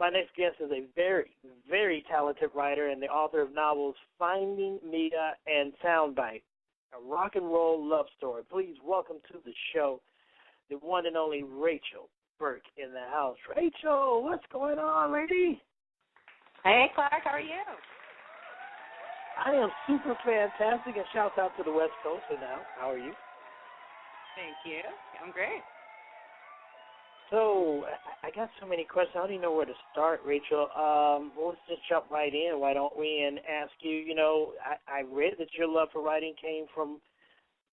My next guest is a very, very talented writer and the author of novels Finding Mia and Soundbite, a rock and roll love story. Please welcome to the show the one and only Rachel Burke in the house. Rachel, what's going on, lady? Hey, Clark, how are you? I am super fantastic, and shouts out to the West Coast for now. How are you? Thank you. I'm great. So, I got so many questions. I don't even know where to start, Rachel. Let's just jump right in, why don't we, and ask you, I read that your love for writing came from,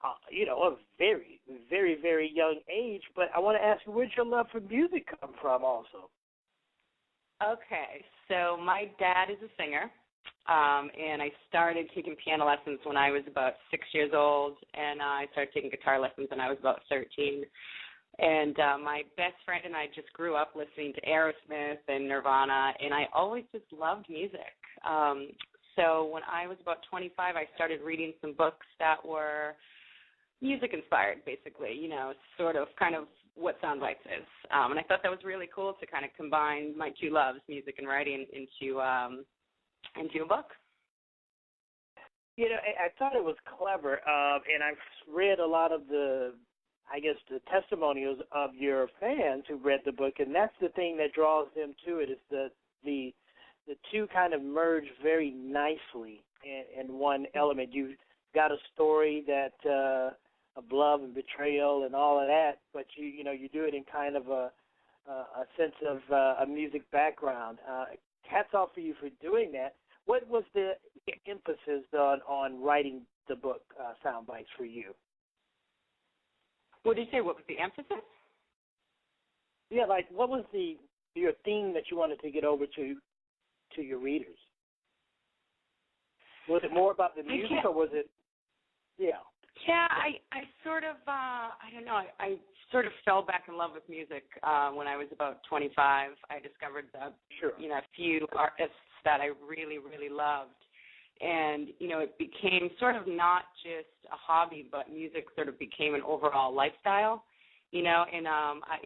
a very, very, very young age, but I want to ask you, where'd your love for music come from also? Okay, so my dad is a singer, and I started taking piano lessons when I was about 6 years old, and I started taking guitar lessons when I was about 13. And my best friend and I just grew up listening to Aerosmith and Nirvana, and I always just loved music. So when I was about 25, I started reading some books that were music-inspired, basically, sort of kind of what Soundbites is. And I thought that was really cool to kind of combine my two loves, music and writing, into a book. I thought it was clever, and I've read a lot of the testimonials of your fans who read the book, and that's the thing that draws them to it, is the two kind of merge very nicely in one element. You've got a story that of love and betrayal and all of that, but you do it in kind of a sense of a music background. Hats off for you for doing that. What was the emphasis on writing the book Soundbites for you? What did you say? What was the emphasis? Yeah, what was your theme that you wanted to get over to your readers? Was it more about the music, or was it? Yeah. Yeah, I sort of I don't know. I sort of fell back in love with music when I was about 25. I discovered a few artists that I really, really loved. And, it became sort of not just a hobby, but music sort of became an overall lifestyle, and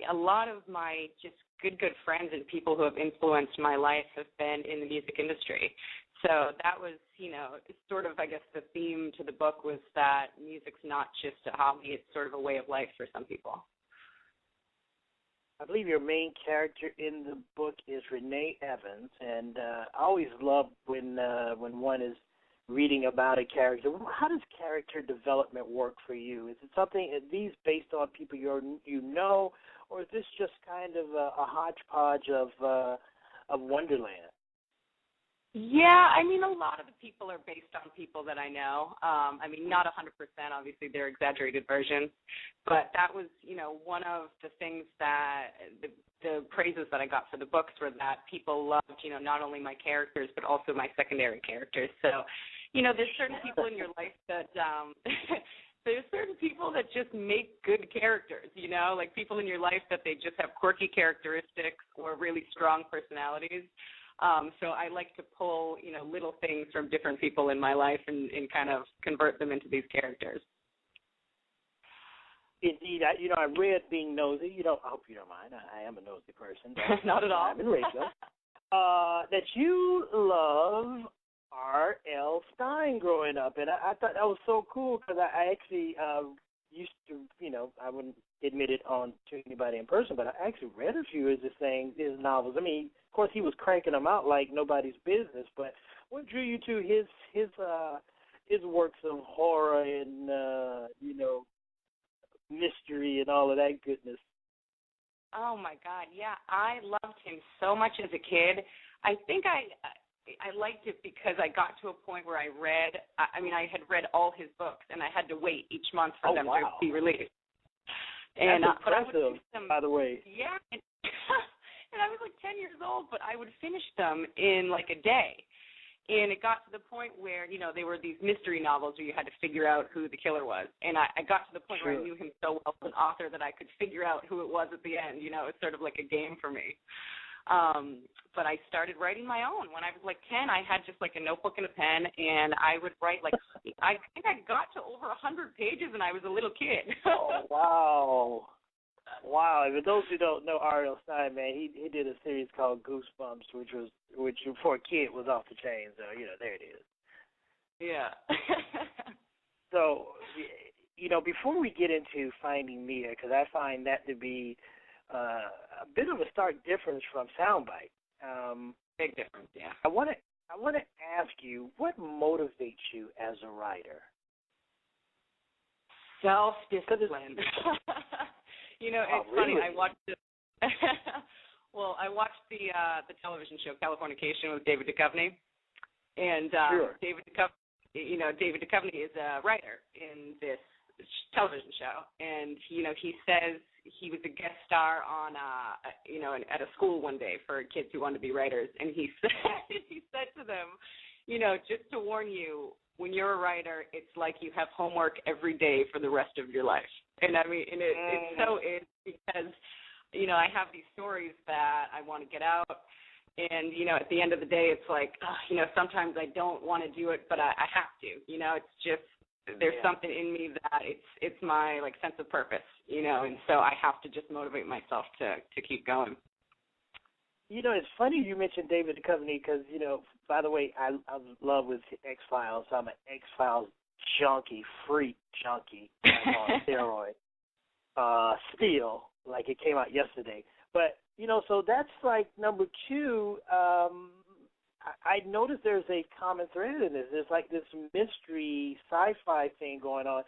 a lot of my just good friends and people who have influenced my life have been in the music industry. So that was, sort of, I guess, the theme to the book was that music's not just a hobby, it's sort of a way of life for some people. I believe your main character in the book is Renee Evans, and I always love when one is reading about a character. How does character development work for you? Is it something, at least based on people you know, or is this just kind of a hodgepodge of Wonderland? Yeah, a lot of the people are based on people that I know. Not 100%, obviously, they're exaggerated versions. But that was, one of the things that the praises that I got for the books were that people loved, not only my characters, but also my secondary characters. So, there's certain people in your life that there's certain people that just make good characters, like people in your life that they just have quirky characteristics or really strong personalities. So I like to pull, little things from different people in my life and kind of convert them into these characters. Indeed. I read Being Nosy. I hope you don't mind. I am a nosy person. Not at all. I'm in radio. That you love R.L. Stine growing up. And I thought that was so cool because I actually used to, I wouldn't admit it to anybody in person, but I actually read a few of his novels. Of course, he was cranking them out like nobody's business. But what drew you to his works of horror and mystery and all of that goodness? Oh my God, yeah, I loved him so much as a kid. I think I liked it because I got to a point where I had read all his books, and I had to wait each month for them to be released. And that's impressive, by the way. Yeah. And I was like 10 years old, but I would finish them in like a day. And it got to the point where, they were these mystery novels where you had to figure out who the killer was. And I got to the point where I knew him so well as an author that I could figure out who it was at the end. It was sort of like a game for me. But I started writing my own. When I was like 10, I had just like a notebook and a pen, and I would write I think I got to over 100 pages, and I was a little kid. Oh, wow. Wow. For those who don't know R.L. Stine, man, he did a series called Goosebumps, which for a kid was off the chain. So there it is. Yeah. So, before we get into Finding Mia, because I find that to be a bit of a stark difference from Soundbite. Big difference, yeah. I want to ask you, what motivates you as a writer? Self-discipline. It's funny. Really? I watched it. Well, I watched the television show Californication with David Duchovny, and sure. David Duchovny is a writer in this television show, and he says he was a guest star on at a school one day for kids who wanted to be writers, and he said to them, just to warn you, when you're a writer, it's like you have homework every day for the rest of your life. And I mean, it's so is because I have these stories that I want to get out. And, at the end of the day, it's like, sometimes I don't want to do it, but I have to. It's just there's something in me that it's my, sense of purpose, and so I have to just motivate myself to keep going. It's funny you mentioned David Duchovny because, by the way, I'm in love with X-Files. I'm an X-Files freak junkie on steroids. Still, like it came out yesterday. But, so that's number two. I noticed there's a common thread in this. There's this mystery sci-fi thing going on.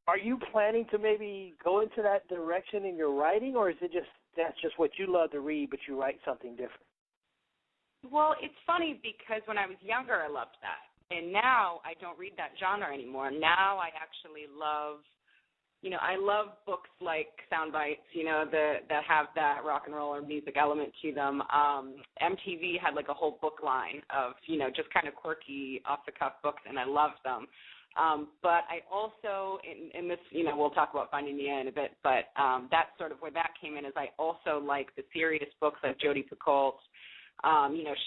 Are you planning to maybe go into that direction in your writing, or is it that's just what you love to read, but you write something different? Well, it's funny because when I was younger, I loved that. And now I don't read that genre anymore. Now I actually love I love books like Soundbites, that have that rock and roll or music element to them. MTV had a whole book line of, just kind of quirky, off-the-cuff books, and I loved them. But I also, in this, we'll talk about Finding Mia in a bit, but that's sort of where that came in, is I also like the serious books like Jodi Picoult.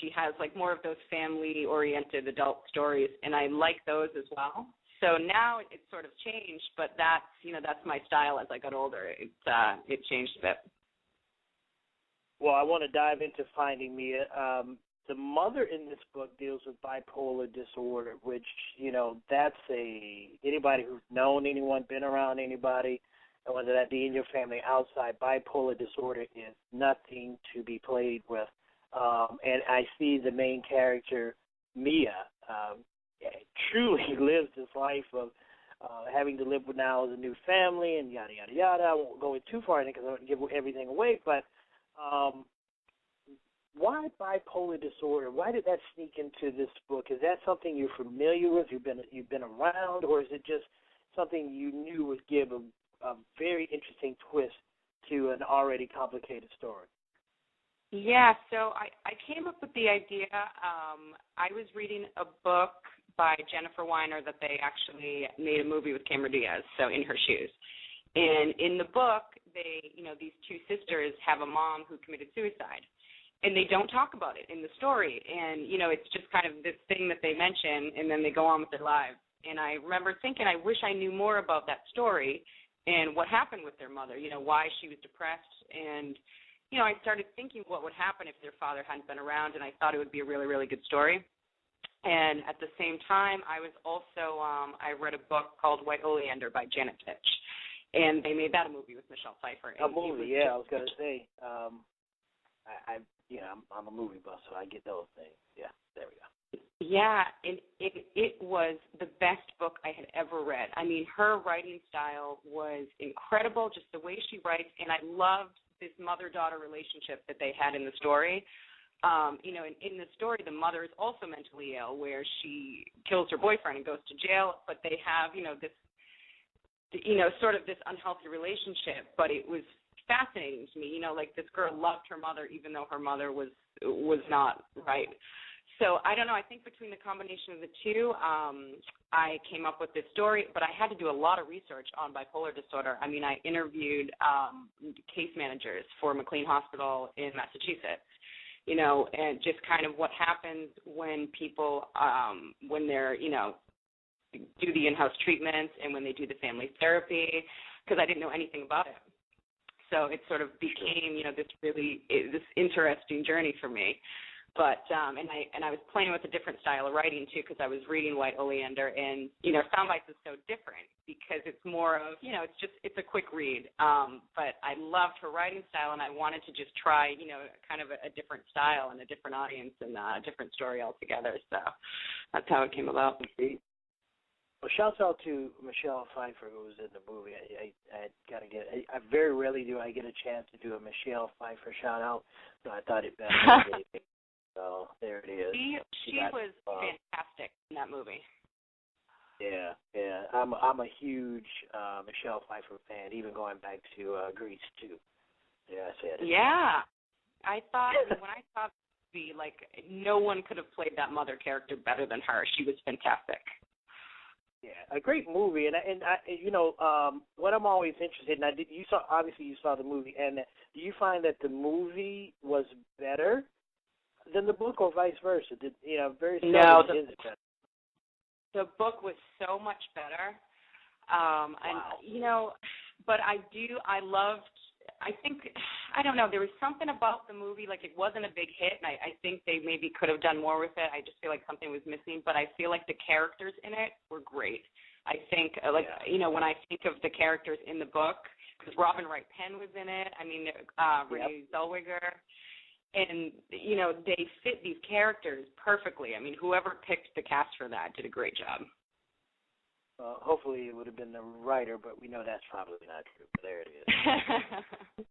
She has more of those family-oriented adult stories, and I like those as well. So now it's sort of changed, but that's my style as I got older. It changed a bit. Well, I want to dive into Finding Mia. The mother in this book deals with bipolar disorder, which, that's anybody who's known anyone, been around anybody, and whether that be in your family or outside, bipolar disorder is nothing to be played with. And I see the main character, Mia, truly lives this life of having to live with now as a new family and yada, yada, yada. I won't go in too far because I don't give everything away, but why bipolar disorder? Why did that sneak into this book? Is that something you're familiar with, you've been around, or is it just something you knew would give a very interesting twist to an already complicated story? Yeah, so I came up with the idea. I was reading a book by Jennifer Weiner that they actually made a movie with Cameron Diaz, so In Her Shoes. And in the book, these two sisters have a mom who committed suicide. And they don't talk about it in the story. And, it's just kind of this thing that they mention, and then they go on with their lives. And I remember thinking, I wish I knew more about that story and what happened with their mother, why she was depressed. And, I started thinking what would happen if their father hadn't been around, and I thought it would be a really, really good story. And at the same time, I was also, I read a book called White Oleander by Janet Fitch. And they made that a movie with Michelle Pfeiffer. A movie, yeah, I was going to say. I'm a movie buff, so I get those things. Yeah, there we go. Yeah, and it was the best book I had ever read. I mean, her writing style was incredible, just the way she writes, and I loved this mother-daughter relationship that they had in the story. In the story, the mother is also mentally ill, where she kills her boyfriend and goes to jail, but they have, this, sort of this unhealthy relationship, but it was fascinating to me. This girl loved her mother even though her mother was not right. So I don't know. I think between the combination of the two, I came up with this story, but I had to do a lot of research on bipolar disorder. I mean, I interviewed case managers for McLean Hospital in Massachusetts, and just kind of what happens when people, when they're, do the in-house treatments and when they do the family therapy, because I didn't know anything about it. So it sort of became, this interesting journey for me. But and I was playing with a different style of writing too, because I was reading White Oleander, and Soundbites is so different because it's more of it's a quick read. But I loved her writing style, and I wanted to just try kind of a different style and a different audience and a different story altogether. So that's how it came about. Well, shouts out to Michelle Pfeiffer, who was in the movie. I got to I very rarely do I get a chance to do a Michelle Pfeiffer shout out, so I thought it best. So there it is. She was fantastic in that movie. Yeah. I'm a huge Michelle Pfeiffer fan, even going back to Grease too. Yeah, I said it. Yeah, I thought when I saw the movie, like no one could have played that mother character better than her. She was fantastic. Yeah, a great movie, and what I'm always interested in. You saw the movie, and do you find that the movie was better than the book, or vice versa? Very seldom is it better. The book was so much better, wow. And but I don't know, there was something about the movie, like it wasn't a big hit, and I think they maybe could have done more with it. I just feel like something was missing, but I feel like the characters in it were great. I think, when I think of the characters in the book, because Robin Wright Penn was in it, Renee Zellweger, and, they fit these characters perfectly. I mean, whoever picked the cast for that did a great job. Hopefully it would have been the writer, but we know that's probably not true. But there it is.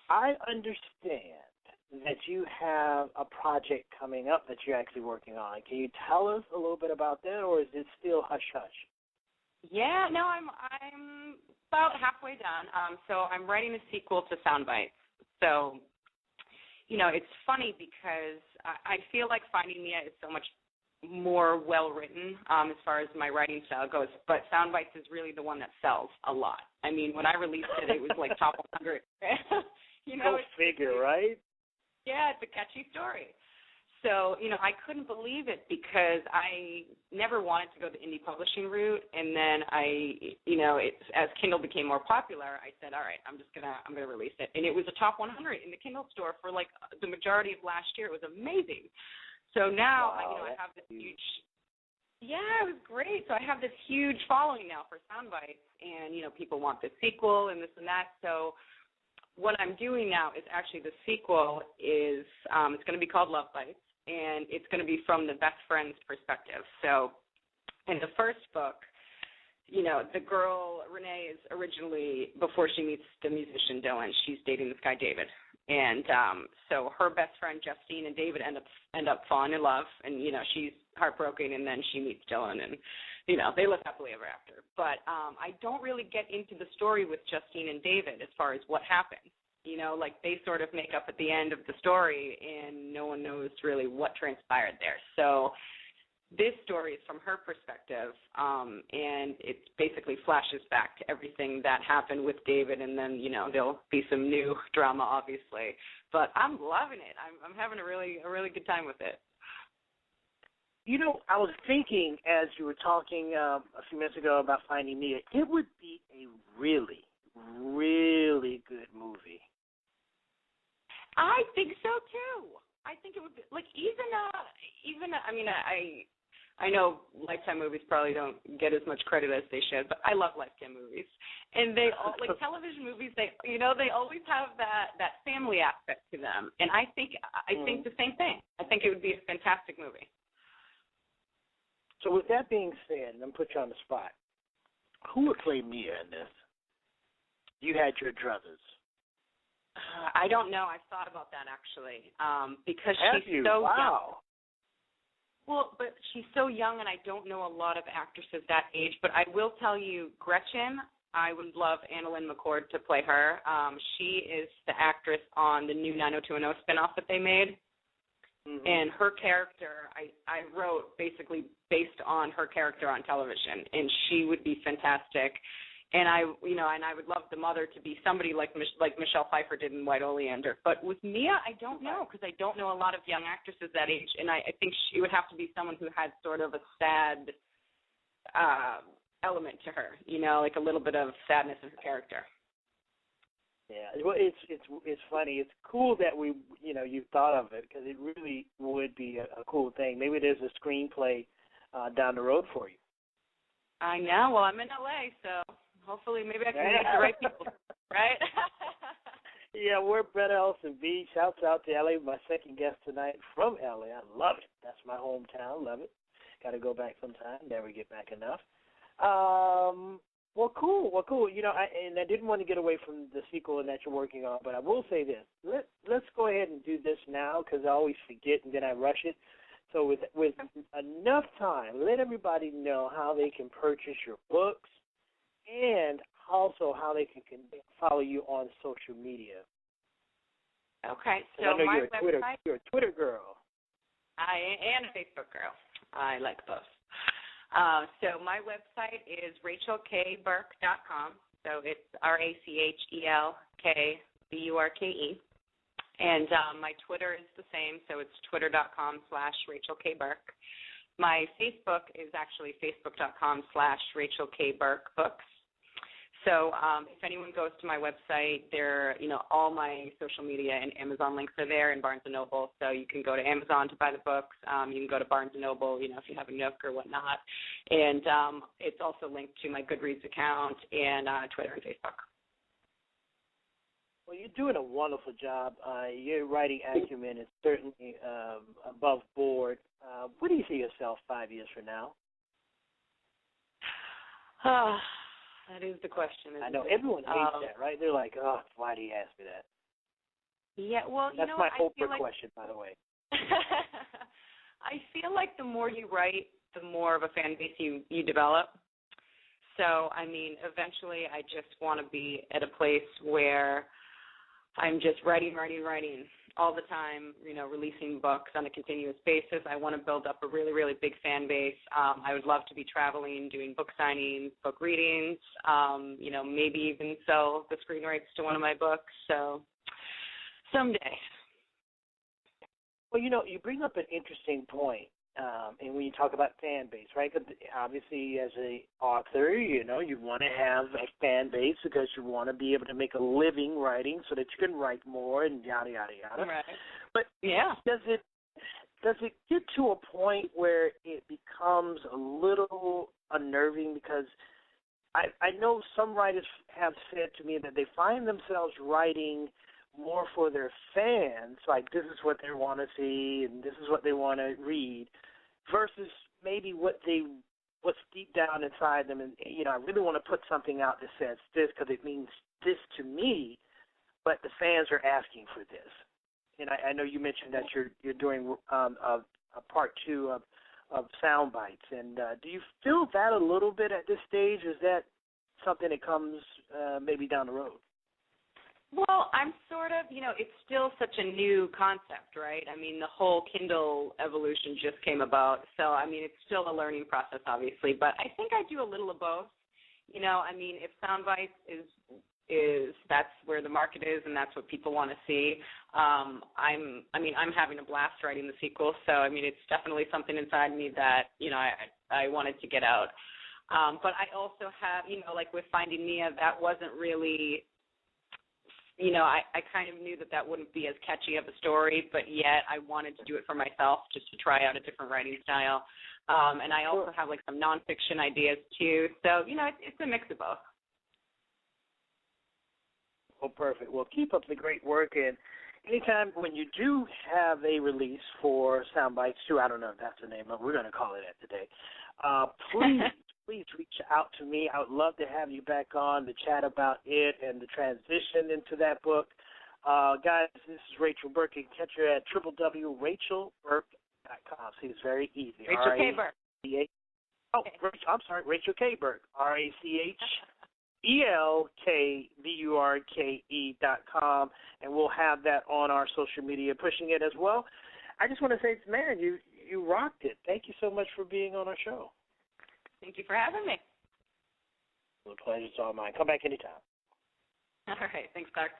I understand that you have a project coming up that you're actually working on. Can you tell us a little bit about that, or is it still hush-hush? Yeah, no, I'm about halfway done. So I'm writing a sequel to Soundbites. So, it's funny because I feel like Finding Mia is so much more well-written as far as my writing style goes, but Soundbites is really the one that sells a lot. I mean, when I released it, it was like top 100. Go figure, right? Yeah, it's a catchy story. So, I couldn't believe it because I never wanted to go the indie publishing route, and then as Kindle became more popular, I said, all right, I'm gonna release it, and it was a top 100 in the Kindle store for like the majority of last year. It was amazing. So now, I have this huge, it was great. So I have this huge following now for Soundbites, and, people want the sequel and this and that. So what I'm doing now is actually the sequel is, it's going to be called Love Bites, and it's going to be from the best friend's perspective. So in the first book, the girl, Renee, is originally, before she meets the musician Dylan, she's dating this guy David. And so her best friend Justine and David end up falling in love, and she's heartbroken, and then she meets Dylan, and they live happily ever after. But I don't really get into the story with Justine and David as far as what happens. They sort of make up at the end of the story, and no one knows really what transpired there. So this story is from her perspective, and it basically flashes back to everything that happened with David, and then, there'll be some new drama, obviously. But I'm loving it. I'm having a really good time with it. I was thinking as you were talking a few minutes ago about Finding Mia, it would be a really, really good movie. I think so, too. I think it would be, like, I know Lifetime movies probably don't get as much credit as they should, but I love Lifetime movies. And they all, like television movies, they always have that family aspect to them. And I think the same thing. I think it would be a fantastic movie. So with that being said, and I'm put you on the spot, who would play Mia in this? You had your druthers. I don't know. I've thought about that, actually, because she's so young. Wow. Well, but she's so young, and I don't know a lot of actresses that age. But I will tell you, Gretchen, I would love Annalyn McCord to play her. She is the actress on the new 90210 spinoff that they made. Mm-hmm. And her character, I wrote basically based on her character on television, and she would be fantastic. And I would love the mother to be somebody like Michelle Pfeiffer did in White Oleander. But with Mia, I don't know, because I don't know a lot of young actresses that age, and I think she would have to be someone who had sort of a sad element to her, like a little bit of sadness in her character. Yeah, well, it's funny. It's cool that you've thought of it because it really would be a cool thing. Maybe there's a screenplay down the road for you. I know. Well, I'm in LA, so hopefully maybe I can meet the right people, right? Yeah, we're Brett Elson B. Shouts out to LA. My second guest tonight from LA. I love it. That's my hometown. Love it. Got to go back sometime. Never get back enough. Well, cool. I didn't want to get away from the sequel that you're working on, but I will say this. Let's go ahead and do this now because I always forget and then I rush it. So with enough time, let everybody know how they can purchase your books and also how they can follow you on social media. Okay. So I know my website, you're a Twitter girl. I am a Facebook girl. I like both. So my website is rachelkburke.com. So it's RACHELKBURKE. And my Twitter is the same, so it's twitter.com/RachelKBurke. My Facebook is actually facebook.com/RachelKBurkeBooks. So if anyone goes to my website, all my social media and Amazon links are there, and Barnes & Noble. So you can go to Amazon to buy the books. You can go to Barnes & Noble, if you have a Nook or whatnot. And it's also linked to my Goodreads account and Twitter and Facebook. Well, you're doing a wonderful job. Your writing acumen is certainly above board. Where do you see yourself 5 years from now? That is the question. I know everyone hates that, right? They're like, "Oh, why do you ask me that?" Yeah, well, that's my Oprah question, by the way. I feel like the more you write, the more of a fan base you develop. So, I mean, eventually, I just want to be at a place where I'm just writing all the time, releasing books on a continuous basis. I want to build up a really, really big fan base. I would love to be traveling, doing book signings, book readings, maybe even sell the screen rights to one of my books. So someday. Well, you bring up an interesting point. And when you talk about fan base, right? Because obviously, as an author, you want to have a fan base because you want to be able to make a living writing so that you can write more and yada yada yada. Right. But yeah, does it get to a point where it becomes a little unnerving? Because I know some writers have said to me that they find themselves writing more for their fans, like this is what they want to see and this is what they want to read, versus maybe what's deep down inside them. And I really want to put something out that says this because it means this to me, but the fans are asking for this. And I know you mentioned that you're doing a part 2 of sound bites. And do you feel that a little bit at this stage? Is that something that comes maybe down the road? Well, I'm sort of, it's still such a new concept, right? I mean, the whole Kindle evolution just came about. So, I mean, it's still a learning process, obviously. But I think I do a little of both. I mean, if Soundbites is that's where the market is and that's what people want to see, I'm having a blast writing the sequel. So, I mean, it's definitely something inside me that, I wanted to get out. But I also have, like with Finding Mia, that wasn't really – I kind of knew that wouldn't be as catchy of a story, but yet I wanted to do it for myself just to try out a different writing style. And I also have, like, some nonfiction ideas, too. So, it's a mix of both. Well, perfect. Well, keep up the great work. And anytime when you do have a release for Soundbites 2, I don't know if that's the name, but we're going to call it that today, please reach out to me. I would love to have you back on to chat about it and the transition into that book. Guys, this is Rachel Burke. You can catch her at www.rachelburke.com. See, it's very easy. Rachel K. Burke. I'm sorry, Rachel K. Burke. RACHELKBURKE.com. And we'll have that on our social media, pushing it as well. I just want to say, man, you rocked it. Thank you so much for being on our show. Thank you for having me. The pleasure's all mine. Come back anytime. All right. Thanks, Clark.